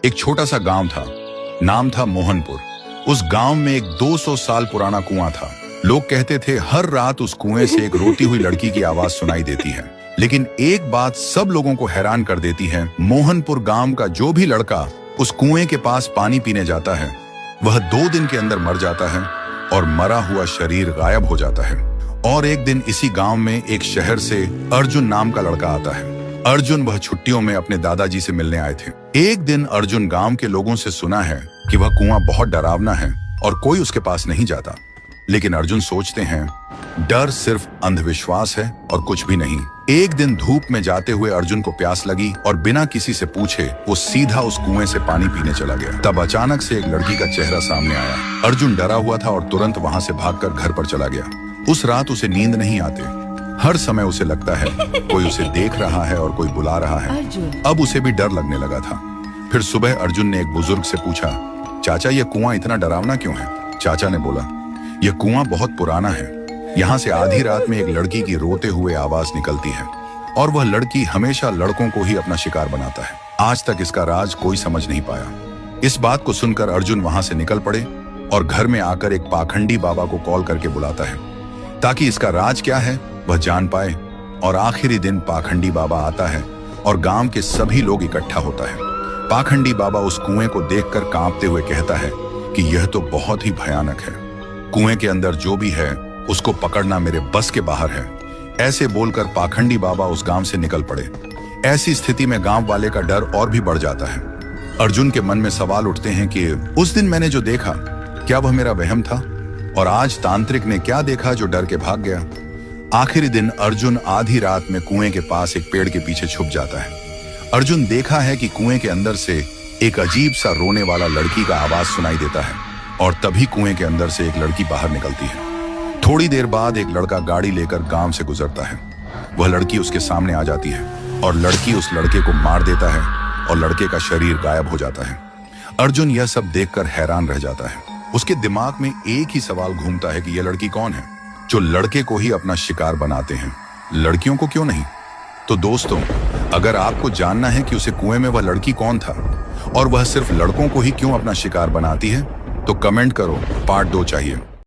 एक छोटा सा गांव था, नाम था मोहनपुर। उस गांव में एक 200 साल पुराना कुआं था। लोग कहते थे हर रात उस कुएं से एक रोती हुई लड़की की आवाज सुनाई देती है। लेकिन एक बात सब लोगों को हैरान कर देती है, मोहनपुर गांव का जो भी लड़का उस कुएं के पास पानी पीने जाता है वह 2 दिन के अंदर मर जाता है और मरा हुआ शरीर गायब हो जाता है। और एक दिन इसी गांव में एक शहर से अर्जुन नाम का लड़का आता है। अर्जुन वह छुट्टियों में अपने दादाजी से मिलने आए थे। एक दिन अर्जुन गांव के लोगों से सुना है कि वह कुआं बहुत डरावना है और कोई उसके पास नहीं जाता। लेकिन अर्जुन सोचते हैं डर सिर्फ अंधविश्वास है और कुछ भी नहीं। एक दिन धूप में जाते हुए अर्जुन को प्यास लगी और बिना किसी से पूछे वो सीधा उस कुएं से पानी पीने चला गया। तब अचानक से एक लड़की का चेहरा सामने आया। अर्जुन डरा हुआ था और तुरंत वहां से भागकर घर पर चला गया। उस रात उसे नींद नहीं आती। हर समय उसे लगता है कोई उसे देख रहा है और कोई बुला रहा है। अब उसे भी डर लगने लगा था। फिर सुबह अर्जुन ने एक बुजुर्ग से पूछा, चाचा ये कुआं इतना डरावना क्यों है? चाचा ने बोला, यह कुआं बहुत पुराना है। यहाँ से आधी रात में एक लड़की की रोते हुए आवाज निकलती है और वह लड़की हमेशा लड़कों को ही अपना शिकार बनाता है। आज तक इसका राज कोई समझ नहीं पाया। इस बात को सुनकर अर्जुन वहां से निकल पड़े और घर में आकर एक पाखंडी बाबा को कॉल करके बुलाता है ताकि इसका राज क्या है वह जान पाए। और आखिरी दिन पाखंडी बाबा आता है और गांव के सभी लोग इकट्ठा होता है। पाखंडी बाबा उस कुएं को देखकर कांपते हुए कहता है कि यह तो बहुत ही भयानक है। कुएं के अंदर जो भी है उसको पकड़ना मेरे बस के बाहर है। ऐसे बोलकर पाखंडी बाबा उस गांव से निकल पड़े। ऐसी स्थिति में गांव वाले का डर और भी बढ़ जाता है। अर्जुन के मन में सवाल उठते हैं कि उस दिन मैंने जो देखा क्या वह मेरा वहम था, और आज तांत्रिक ने क्या देखा जो डर के भाग गया। आखिरी दिन अर्जुन आधी रात में कुएं के पास एक पेड़ के पीछे छुप जाता है। अर्जुन देखा है कि कुएं के अंदर से एक अजीब सा रोने वाला लड़की का आवाज सुनाई देता है और तभी कुएं के अंदर से एक लड़की बाहर निकलती है। थोड़ी देर बाद एक लड़का गाड़ी लेकर गांव से गुजरता है। वह लड़की उसके सामने आ जाती है और लड़की उस लड़के को मार देता है और लड़के का शरीर गायब हो जाता है। अर्जुन यह सब देखकर हैरान रह जाता है। उसके दिमाग में एक ही सवाल घूमता है कि यह लड़की कौन है जो लड़के को ही अपना शिकार बनाते हैं, लड़कियों को क्यों नहीं? तो दोस्तों, अगर आपको जानना है कि उसे कुएं में वह लड़की कौन था और वह सिर्फ लड़कों को ही क्यों अपना शिकार बनाती है तो कमेंट करो, पार्ट 2 चाहिए।